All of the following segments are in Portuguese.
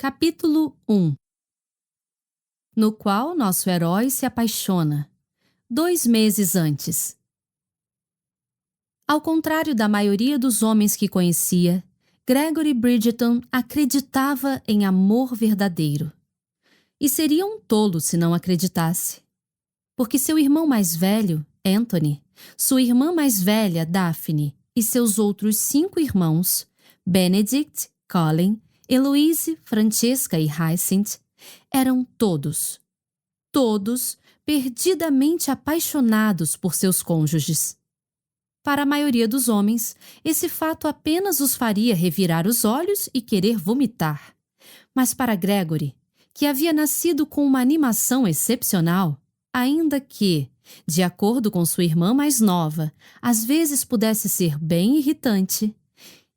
Capítulo 1, no qual nosso herói se apaixona, 2 meses antes. Ao contrário da maioria dos homens que conhecia, Gregory Bridgerton acreditava em amor verdadeiro. E seria um tolo se não acreditasse. Porque seu irmão mais velho, Anthony, sua irmã mais velha, Daphne, e seus outros 5 irmãos, Benedict, Colin, Eloise, Francesca e Hyacinth, eram todos perdidamente apaixonados por seus cônjuges. Para a maioria dos homens, esse fato apenas os faria revirar os olhos e querer vomitar. Mas para Gregory, que havia nascido com uma animação excepcional, ainda que, de acordo com sua irmã mais nova, às vezes pudesse ser bem irritante,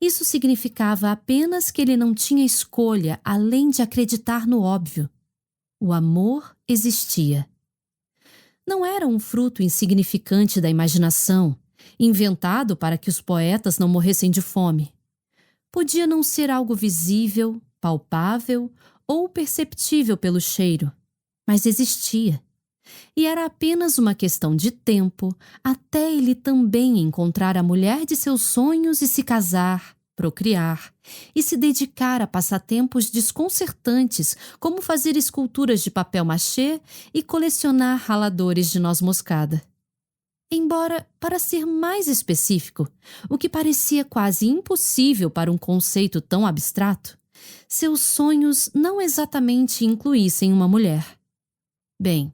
isso significava apenas que ele não tinha escolha além de acreditar no óbvio. O amor existia. Não era um fruto insignificante da imaginação, inventado para que os poetas não morressem de fome. Podia não ser algo visível, palpável ou perceptível pelo cheiro, mas existia. E era apenas uma questão de tempo até ele também encontrar a mulher de seus sonhos e se casar, procriar e se dedicar a passatempos desconcertantes como fazer esculturas de papel machê e colecionar raladores de noz moscada. Embora, para ser mais específico, o que parecia quase impossível para um conceito tão abstrato, seus sonhos não exatamente incluíssem uma mulher. Bem,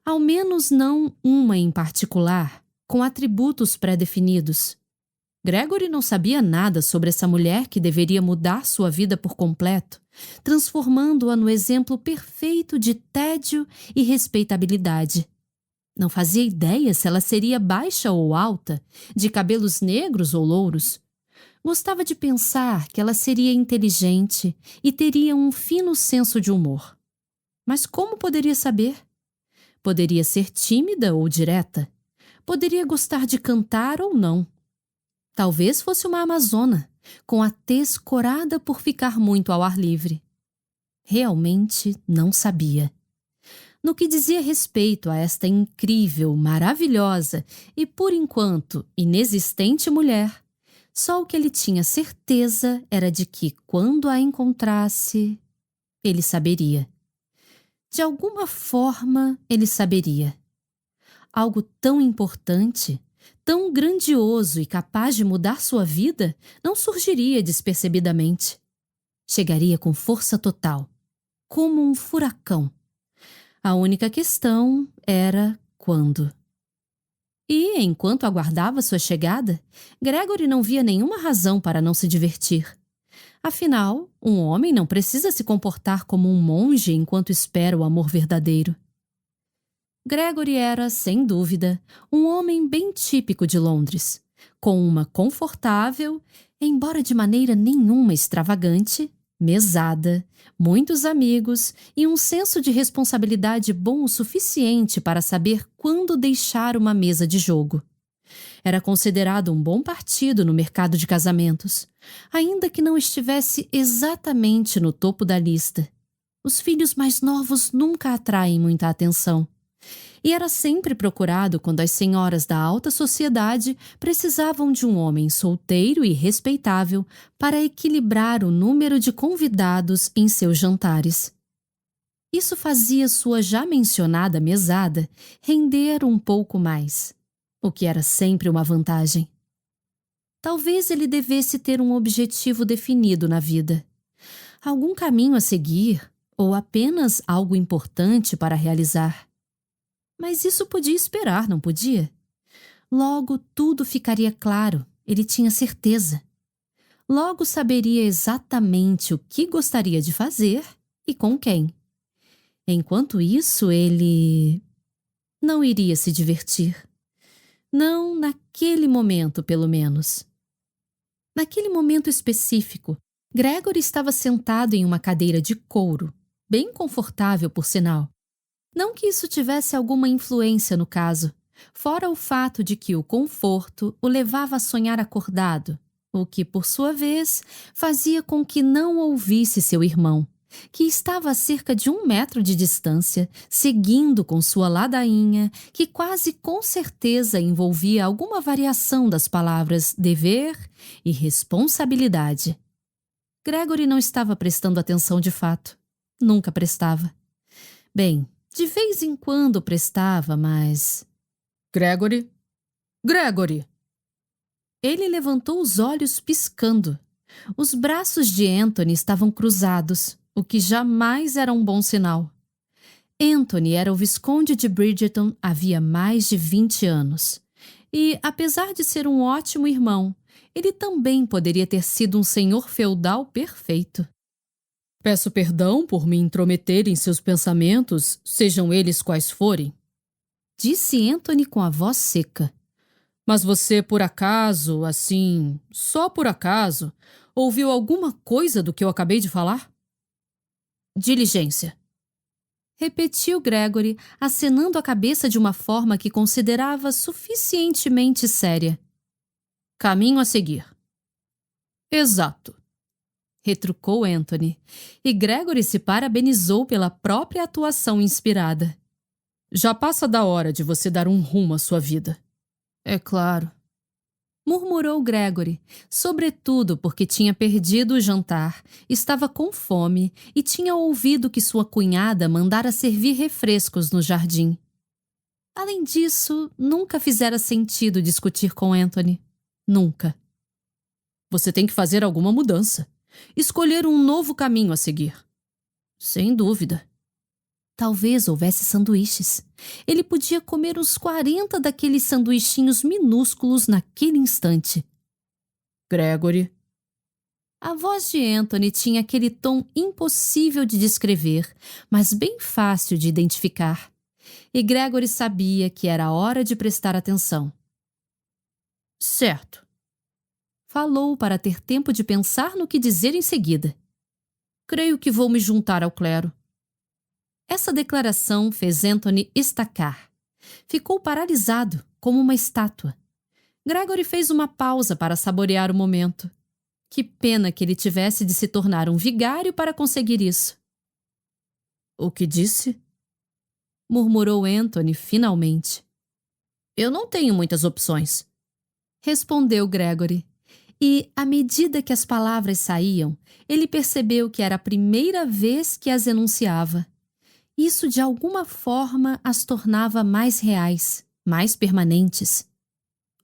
ao menos não uma em particular, com atributos pré-definidos. Gregory não sabia nada sobre essa mulher que deveria mudar sua vida por completo, transformando-a no exemplo perfeito de tédio e respeitabilidade. Não fazia ideia se ela seria baixa ou alta, de cabelos negros ou louros. Gostava de pensar que ela seria inteligente e teria um fino senso de humor. Mas como poderia saber? Poderia ser tímida ou direta. Poderia gostar de cantar ou não. Talvez fosse uma amazona, com a tez corada por ficar muito ao ar livre. Realmente não sabia. No que dizia respeito a esta incrível, maravilhosa e, por enquanto, inexistente mulher, só o que ele tinha certeza era de que, quando a encontrasse, ele saberia. De alguma forma, ele saberia. Algo tão importante, tão grandioso e capaz de mudar sua vida não surgiria despercebidamente. Chegaria com força total, como um furacão. A única questão era quando. E, enquanto aguardava sua chegada, Gregory não via nenhuma razão para não se divertir. Afinal, um homem não precisa se comportar como um monge enquanto espera o amor verdadeiro. Gregory era, sem dúvida, um homem bem típico de Londres, com uma confortável, embora de maneira nenhuma extravagante, mesada, muitos amigos e um senso de responsabilidade bom o suficiente para saber quando deixar uma mesa de jogo. Era considerado um bom partido no mercado de casamentos, ainda que não estivesse exatamente no topo da lista. Os filhos mais novos nunca atraem muita atenção. E era sempre procurado quando as senhoras da alta sociedade precisavam de um homem solteiro e respeitável para equilibrar o número de convidados em seus jantares. Isso fazia sua já mencionada mesada render um pouco mais, o que era sempre uma vantagem. Talvez ele devesse ter um objetivo definido na vida, algum caminho a seguir ou apenas algo importante para realizar. Mas isso podia esperar, não podia? Logo tudo ficaria claro, ele tinha certeza. Logo saberia exatamente o que gostaria de fazer e com quem. Enquanto isso, ele não iria se divertir. Não naquele momento, pelo menos. Naquele momento específico, Gregory estava sentado em uma cadeira de couro, bem confortável, por sinal. Não que isso tivesse alguma influência no caso, fora o fato de que o conforto o levava a sonhar acordado, o que, por sua vez, fazia com que não ouvisse seu irmão, que estava a cerca de 1 metro de distância, seguindo com sua ladainha, que quase com certeza envolvia alguma variação das palavras dever e responsabilidade. Gregory não estava prestando atenção de fato. Nunca prestava. Bem, de vez em quando prestava, mas... Gregory? Gregory! Ele levantou os olhos piscando. Os braços de Anthony estavam cruzados, o que jamais era um bom sinal. Anthony era o Visconde de Bridgerton havia mais de 20 anos. E, apesar de ser um ótimo irmão, ele também poderia ter sido um senhor feudal perfeito. Peço perdão por me intrometer em seus pensamentos, sejam eles quais forem, disse Anthony com a voz seca. Mas você, por acaso, assim, só por acaso, ouviu alguma coisa do que eu acabei de falar? Diligência. Repetiu Gregory, acenando a cabeça de uma forma que considerava suficientemente séria. Caminho a seguir. Exato. Retrucou Anthony, e Gregory se parabenizou pela própria atuação inspirada. Já passa da hora de você dar um rumo à sua vida. É claro. Murmurou Gregory, sobretudo porque tinha perdido o jantar, estava com fome e tinha ouvido que sua cunhada mandara servir refrescos no jardim. Além disso, nunca fizera sentido discutir com Anthony. Nunca. Você tem que fazer alguma mudança. Escolher um novo caminho a seguir. Sem dúvida. Talvez houvesse sanduíches. Ele podia comer uns 40 daqueles sanduichinhos minúsculos naquele instante. Gregory. A voz de Anthony tinha aquele tom impossível de descrever, mas bem fácil de identificar. E Gregory sabia que era hora de prestar atenção. Certo. Falou para ter tempo de pensar no que dizer em seguida. Creio que vou me juntar ao clero. Essa declaração fez Anthony estacar. Ficou paralisado, como uma estátua. Gregory fez uma pausa para saborear o momento. Que pena que ele tivesse de se tornar um vigário para conseguir isso. O que disse? Murmurou Anthony finalmente. Eu não tenho muitas opções. Respondeu Gregory. E, à medida que as palavras saíam, ele percebeu que era a primeira vez que as enunciava. Isso, de alguma forma, as tornava mais reais, mais permanentes.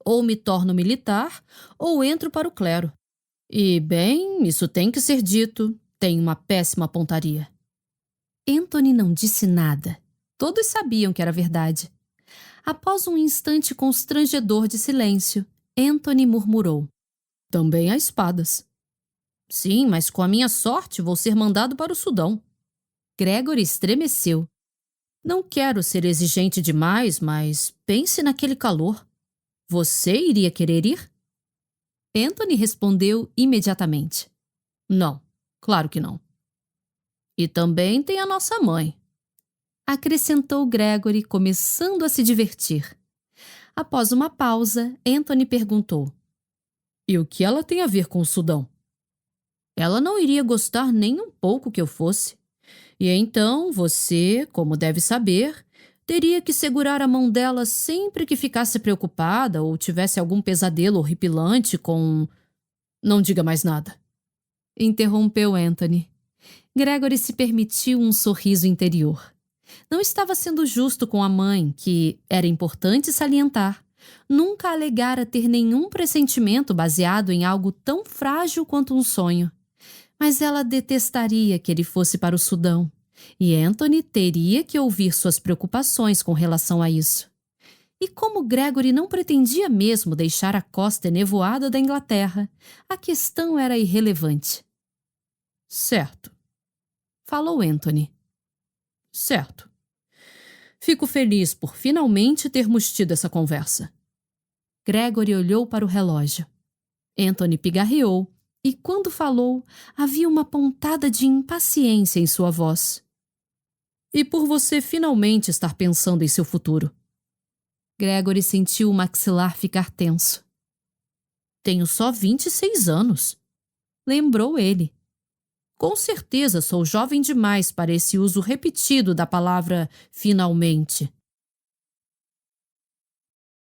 Ou me torno militar, ou entro para o clero. E, bem, isso tem que ser dito, tem uma péssima pontaria. Anthony não disse nada. Todos sabiam que era verdade. Após um instante constrangedor de silêncio, Anthony murmurou. Também há espadas. Sim, mas com a minha sorte vou ser mandado para o Sudão. Gregory estremeceu. Não quero ser exigente demais, mas pense naquele calor. Você iria querer ir? Anthony respondeu imediatamente. Não, claro que não. E também tem a nossa mãe. Acrescentou Gregory, começando a se divertir. Após uma pausa, Anthony perguntou. E o que ela tem a ver com o Sudão? Ela não iria gostar nem um pouco que eu fosse. E então você, como deve saber, teria que segurar a mão dela sempre que ficasse preocupada ou tivesse algum pesadelo horripilante com... Não diga mais nada. Interrompeu Anthony. Gregory se permitiu um sorriso interior. Não estava sendo justo com a mãe, que, era importante salientar, nunca alegara ter nenhum pressentimento baseado em algo tão frágil quanto um sonho. Mas ela detestaria que ele fosse para o Sudão, e Anthony teria que ouvir suas preocupações com relação a isso. E como Gregory não pretendia mesmo deixar a costa enevoada da Inglaterra, a questão era irrelevante. Certo. Falou Anthony. Certo. Fico feliz por finalmente termos tido essa conversa. Gregory olhou para o relógio. Anthony pigarreou e, quando falou, havia uma pontada de impaciência em sua voz. E por você finalmente estar pensando em seu futuro. Gregory sentiu o maxilar ficar tenso. Tenho só 26 anos. Lembrou ele. Com certeza sou jovem demais para esse uso repetido da palavra finalmente.